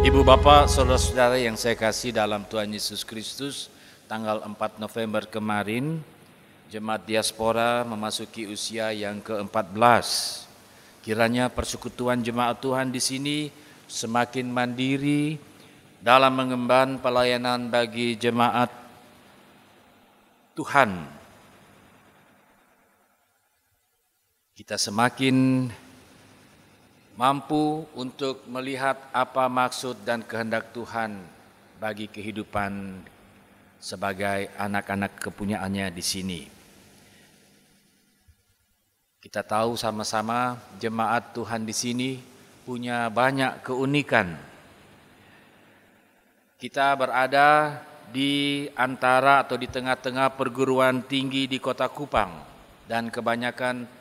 Ibu bapak, saudara-saudara yang saya kasih dalam Tuhan Yesus Kristus, tanggal 4 November kemarin, Jemaat Diaspora memasuki usia yang ke-14. Kiranya persekutuan jemaat Tuhan di sini semakin mandiri dalam mengemban pelayanan bagi jemaat Tuhan. Kita semakin mampu untuk melihat apa maksud dan kehendak Tuhan bagi kehidupan sebagai anak-anak kepunyaannya di sini. Kita tahu sama-sama jemaat Tuhan di sini punya banyak keunikan. Kita berada di antara atau di tengah-tengah perguruan tinggi di Kota Kupang dan kebanyakan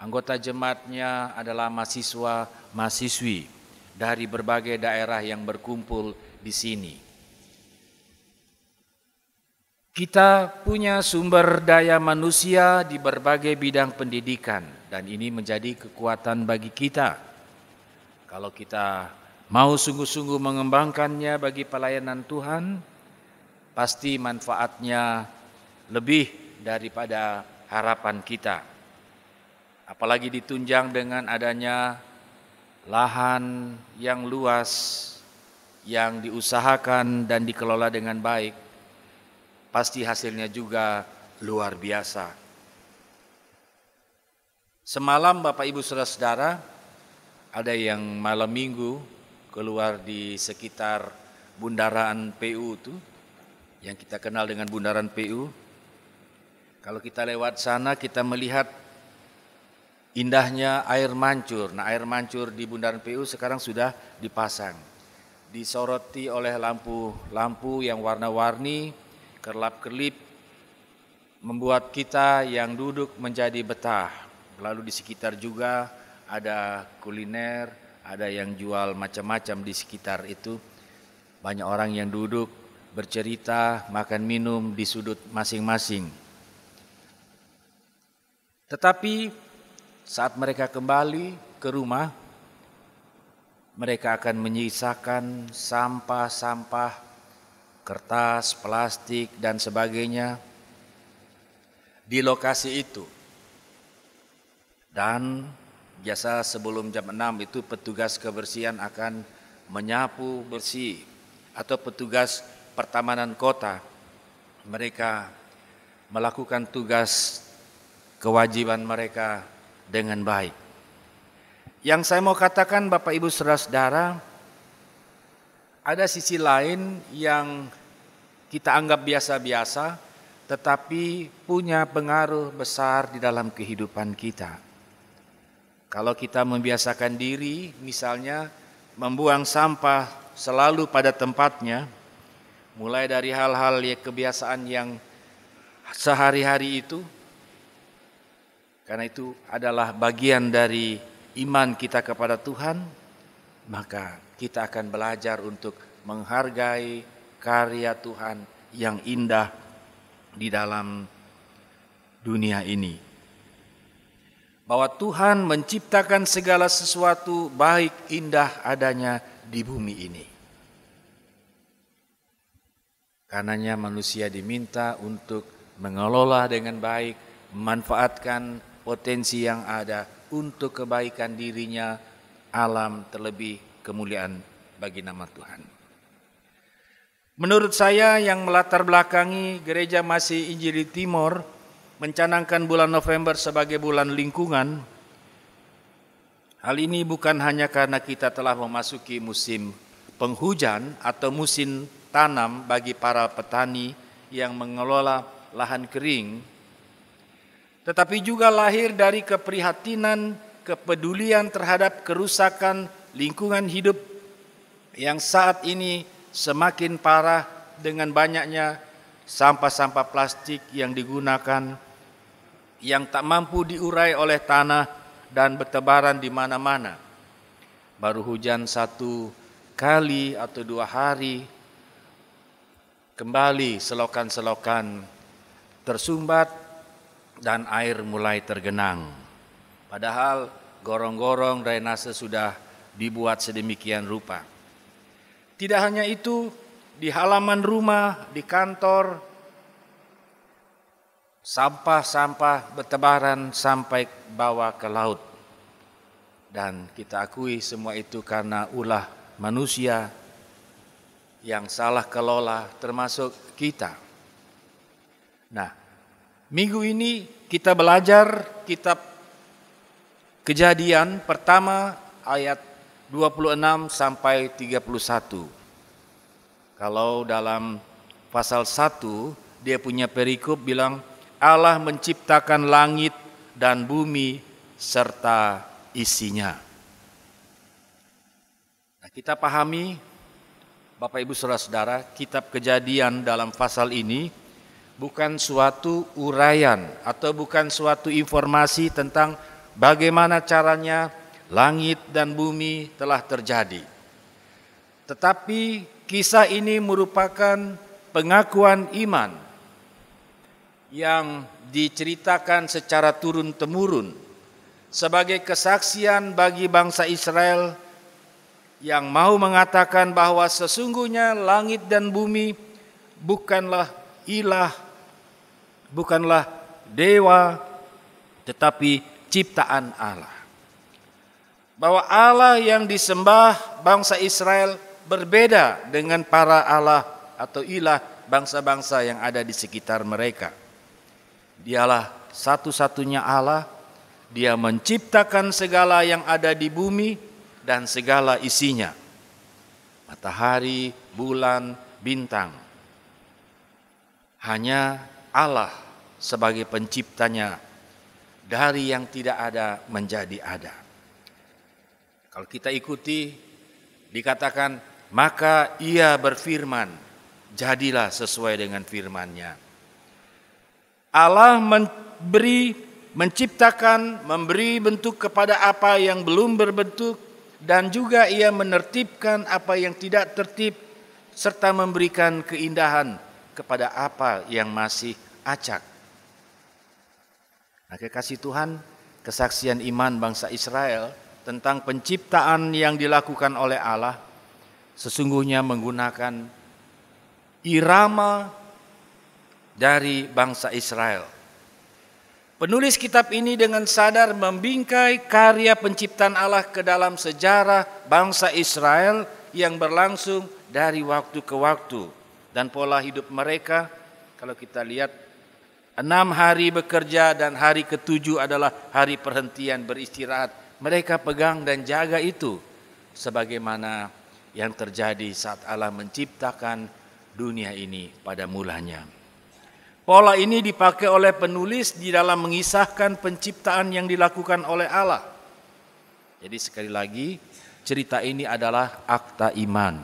anggota jemaatnya adalah mahasiswa-mahasiswi dari berbagai daerah yang berkumpul di sini. Kita punya sumber daya manusia di berbagai bidang pendidikan dan ini menjadi kekuatan bagi kita. Kalau kita mau sungguh-sungguh mengembangkannya bagi pelayanan Tuhan, pasti manfaatnya lebih daripada harapan kita. Apalagi ditunjang dengan adanya lahan yang luas yang diusahakan dan dikelola dengan baik, pasti hasilnya juga luar biasa. Semalam Bapak Ibu Saudara-saudara, ada yang malam minggu keluar di sekitar bundaran PU itu, yang kita kenal dengan bundaran PU. Kalau kita lewat sana kita melihat indahnya air mancur. Nah, air mancur di bundaran PU sekarang sudah dipasang. Disoroti oleh lampu-lampu yang warna-warni, kerlap-kerlip, membuat kita yang duduk menjadi betah. Lalu di sekitar juga ada kuliner, ada yang jual macam-macam di sekitar itu. Banyak orang yang duduk, bercerita, makan minum di sudut masing-masing. Tetapi saat mereka kembali ke rumah, mereka akan menyisakan sampah-sampah, kertas, plastik, dan sebagainya di lokasi itu. Dan biasa sebelum jam 6 itu petugas kebersihan akan menyapu bersih, atau petugas pertamanan kota. Mereka melakukan tugas kewajiban mereka dengan baik. Yang saya mau katakan Bapak Ibu Saudara-saudara, ada sisi lain yang kita anggap biasa-biasa, tetapi punya pengaruh besar di dalam kehidupan kita. Kalau kita membiasakan diri, misalnya membuang sampah selalu pada tempatnya, mulai dari hal-hal kebiasaan yang sehari-hari itu, karena itu adalah bagian dari iman kita kepada Tuhan, maka kita akan belajar untuk menghargai karya Tuhan yang indah di dalam dunia ini. Bahwa Tuhan menciptakan segala sesuatu baik, indah adanya di bumi ini. Karenanya manusia diminta untuk mengelola dengan baik, memanfaatkan potensi yang ada untuk kebaikan dirinya, alam, terlebih kemuliaan bagi nama Tuhan. Menurut saya yang melatar belakangi Gereja Masih Injili Timor mencanangkan bulan November sebagai bulan lingkungan, hal ini bukan hanya karena kita telah memasuki musim penghujan atau musim tanam bagi para petani yang mengelola lahan kering, tetapi juga lahir dari keprihatinan, kepedulian terhadap kerusakan lingkungan hidup yang saat ini semakin parah dengan banyaknya sampah-sampah plastik yang digunakan yang tak mampu diurai oleh tanah dan bertebaran di mana-mana. Baru hujan 1 kali atau 2 hari, kembali selokan-selokan tersumbat dan air mulai tergenang. Padahal gorong-gorong drainase sudah dibuat sedemikian rupa. Tidak hanya itu, di halaman rumah, di kantor, sampah-sampah bertebaran sampai bawah ke laut. Dan kita akui semua itu karena ulah manusia yang salah kelola, termasuk kita. Nah, minggu ini kita belajar kitab Kejadian pertama ayat 26 sampai 31. Kalau dalam pasal 1 dia punya perikop bilang Allah menciptakan langit dan bumi serta isinya. Nah, kita pahami Bapak Ibu Saudara-saudara, kitab Kejadian dalam pasal ini bukan suatu uraian atau bukan suatu informasi tentang bagaimana caranya langit dan bumi telah terjadi. Tetapi kisah ini merupakan pengakuan iman yang diceritakan secara turun-temurun sebagai kesaksian bagi bangsa Israel yang mau mengatakan bahwa sesungguhnya langit dan bumi bukanlah ilah, bukanlah dewa, tetapi ciptaan Allah. Bahwa Allah yang disembah bangsa Israel berbeda dengan para Allah atau ilah bangsa-bangsa yang ada di sekitar mereka. Dialah satu-satunya Allah, Dia menciptakan segala yang ada di bumi dan segala isinya. Matahari, bulan, bintang. Hanya Allah sebagai penciptanya dari yang tidak ada menjadi ada. Kalau kita ikuti, dikatakan, maka Ia berfirman, jadilah sesuai dengan firman-Nya. Allah menciptakan, memberi bentuk kepada apa yang belum berbentuk, dan juga Ia menertibkan apa yang tidak tertib, serta memberikan keindahan kepada apa yang masih acak. Nah, kekasih Tuhan, kesaksian iman bangsa Israel tentang penciptaan yang dilakukan oleh Allah sesungguhnya menggunakan irama dari bangsa Israel. Penulis kitab ini dengan sadar membingkai karya penciptaan Allah ke dalam sejarah bangsa Israel yang berlangsung dari waktu ke waktu. Dan pola hidup mereka, kalau kita lihat, 6 hari bekerja dan hari ke-7 adalah hari perhentian beristirahat. Mereka pegang dan jaga itu sebagaimana yang terjadi saat Allah menciptakan dunia ini pada mulanya. Pola ini dipakai oleh penulis di dalam mengisahkan penciptaan yang dilakukan oleh Allah. Jadi sekali lagi, cerita ini adalah akta iman.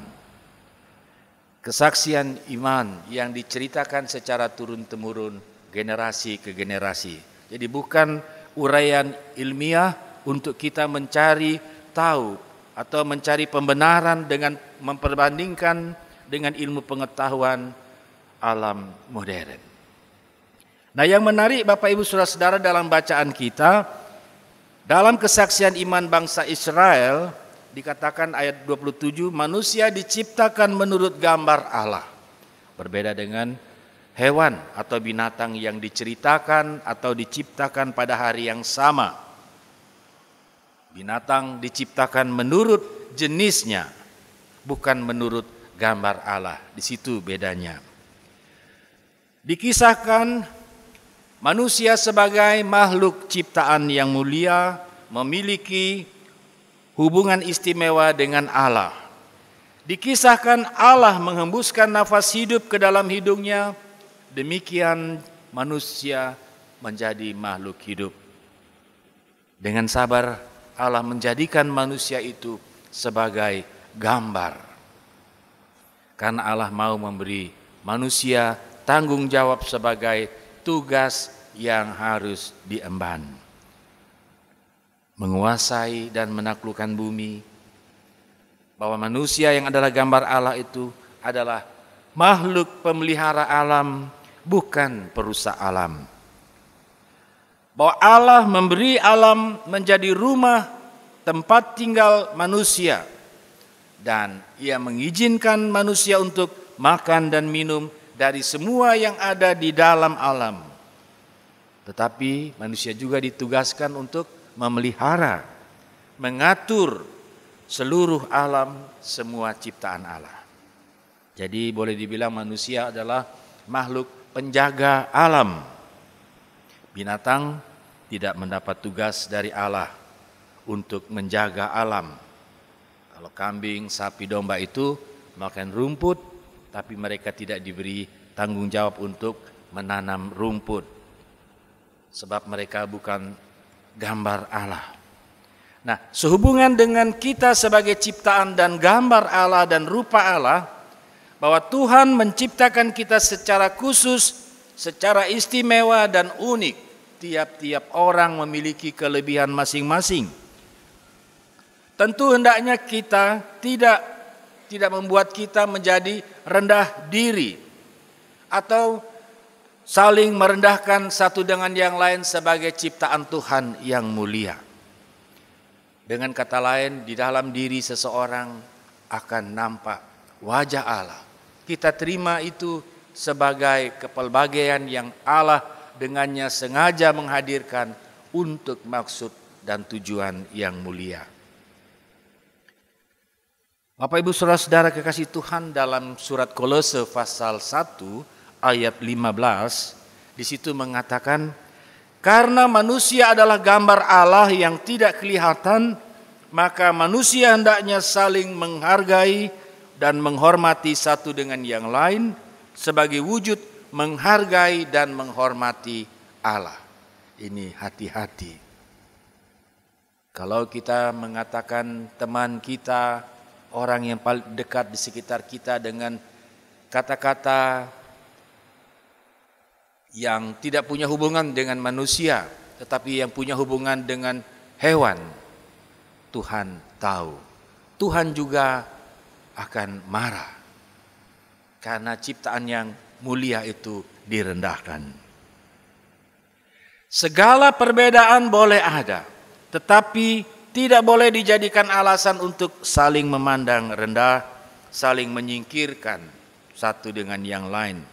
Kesaksian iman yang diceritakan secara turun-temurun generasi ke generasi. Jadi bukan uraian ilmiah untuk kita mencari tahu atau mencari pembenaran dengan memperbandingkan dengan ilmu pengetahuan alam modern. Nah, yang menarik Bapak Ibu Saudara-saudara dalam bacaan kita, dalam kesaksian iman bangsa Israel dikatakan ayat 27, manusia diciptakan menurut gambar Allah. Berbeda dengan hewan atau binatang yang diceritakan atau diciptakan pada hari yang sama. Binatang diciptakan menurut jenisnya, bukan menurut gambar Allah. Di situ bedanya. Dikisahkan manusia sebagai makhluk ciptaan yang mulia memiliki hubungan istimewa dengan Allah. Dikisahkan Allah menghembuskan nafas hidup ke dalam hidungnya. Demikian manusia menjadi makhluk hidup. Dengan sabar Allah menjadikan manusia itu sebagai gambar. Karena Allah mau memberi manusia tanggung jawab sebagai tugas yang harus diemban. Menguasai dan menaklukkan bumi. Bahwa manusia yang adalah gambar Allah itu adalah makhluk pemelihara alam, bukan perusak alam. Bahwa Allah memberi alam menjadi rumah tempat tinggal manusia. dan Ia mengizinkan manusia untuk makan dan minum dari semua yang ada di dalam alam. Tetapi manusia juga ditugaskan untuk memelihara, mengatur seluruh alam, semua ciptaan Allah. Jadi boleh dibilang manusia adalah makhluk penjaga alam. Binatang tidak mendapat tugas dari Allah untuk menjaga alam. Kalau kambing, sapi, domba itu makan rumput, tapi mereka tidak diberi tanggung jawab untuk menanam rumput. Sebab mereka bukan gambar Allah. Nah, sehubungan dengan kita sebagai ciptaan dan gambar Allah dan rupa Allah, bahwa Tuhan menciptakan kita secara khusus, secara istimewa dan unik. Tiap-tiap orang memiliki kelebihan masing-masing. Tentu hendaknya kita tidak membuat kita menjadi rendah diri atau saling merendahkan satu dengan yang lain sebagai ciptaan Tuhan yang mulia. Dengan kata lain, di dalam diri seseorang akan nampak wajah Allah. Kita terima itu sebagai kepelbagaian yang Allah dengannya sengaja menghadirkan untuk maksud dan tujuan yang mulia. Bapak Ibu Saudara-saudara kekasih Tuhan, dalam surat Kolose pasal 1 ayat 15 di situ mengatakan, karena manusia adalah gambar Allah yang tidak kelihatan, maka manusia hendaknya saling menghargai dan menghormati satu dengan yang lain sebagai wujud menghargai dan menghormati Allah. Ini hati-hati. Kalau kita mengatakan teman kita, orang yang paling dekat di sekitar kita dengan kata-kata yang tidak punya hubungan dengan manusia, tetapi yang punya hubungan dengan hewan, Tuhan tahu. Tuhan juga akan marah karena ciptaan yang mulia itu direndahkan. Segala perbedaan boleh ada, tetapi tidak boleh dijadikan alasan untuk saling memandang rendah, saling menyingkirkan satu dengan yang lain.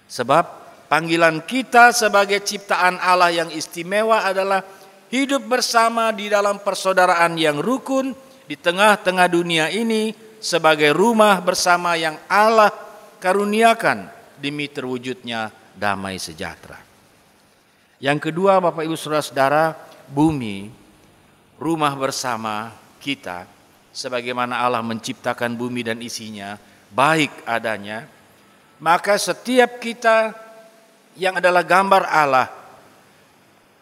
Sebab panggilan kita sebagai ciptaan Allah yang istimewa adalah hidup bersama di dalam persaudaraan yang rukun di tengah-tengah dunia ini sebagai rumah bersama yang Allah karuniakan demi terwujudnya damai sejahtera. Yang kedua, Bapak Ibu Saudara-saudara, bumi rumah bersama kita, sebagaimana Allah menciptakan bumi dan isinya baik adanya, maka setiap kita yang adalah gambar Allah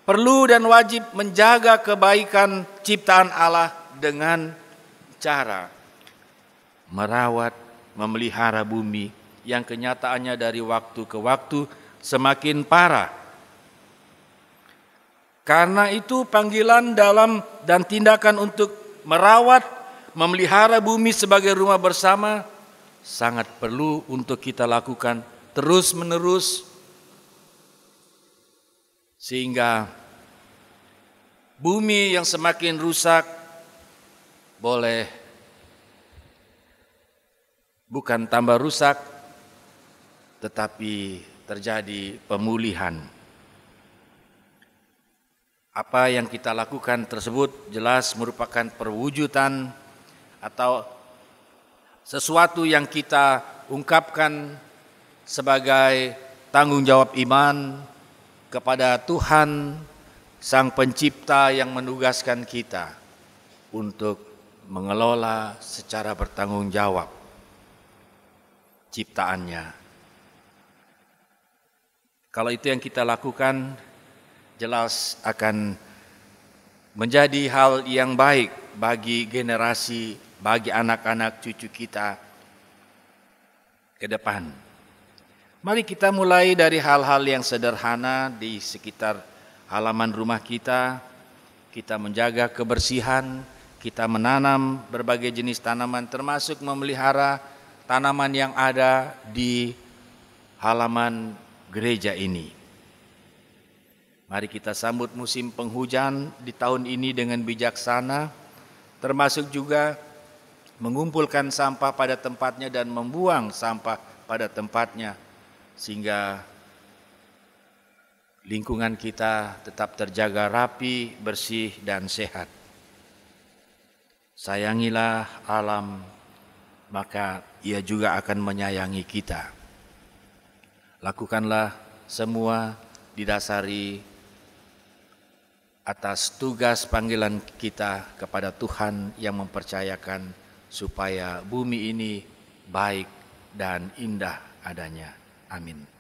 perlu dan wajib menjaga kebaikan ciptaan Allah dengan cara merawat, memelihara bumi yang kenyataannya dari waktu ke waktu semakin parah. Karena itu panggilan dalam dan tindakan untuk merawat, memelihara bumi sebagai rumah bersama sangat perlu untuk kita lakukan terus-menerus, sehingga bumi yang semakin rusak boleh bukan tambah rusak, tetapi terjadi pemulihan. Apa yang kita lakukan tersebut jelas merupakan perwujudan atau sesuatu yang kita ungkapkan sebagai tanggung jawab iman kepada Tuhan Sang Pencipta yang menugaskan kita untuk mengelola secara bertanggung jawab ciptaannya. Kalau itu yang kita lakukan, jelas akan menjadi hal yang baik bagi generasi, bagi anak-anak cucu kita ke depan. Mari kita mulai dari hal-hal yang sederhana di sekitar halaman rumah kita. Kita menjaga kebersihan, kita menanam berbagai jenis tanaman termasuk memelihara tanaman yang ada di halaman gereja ini. Mari kita sambut musim penghujan di tahun ini dengan bijaksana, termasuk juga mengumpulkan sampah pada tempatnya dan membuang sampah pada tempatnya, sehingga lingkungan kita tetap terjaga rapi, bersih, dan sehat. Sayangilah alam, maka ia juga akan menyayangi kita. Lakukanlah semua didasari atas tugas panggilan kita kepada Tuhan yang mempercayakan supaya bumi ini baik dan indah adanya. Amin.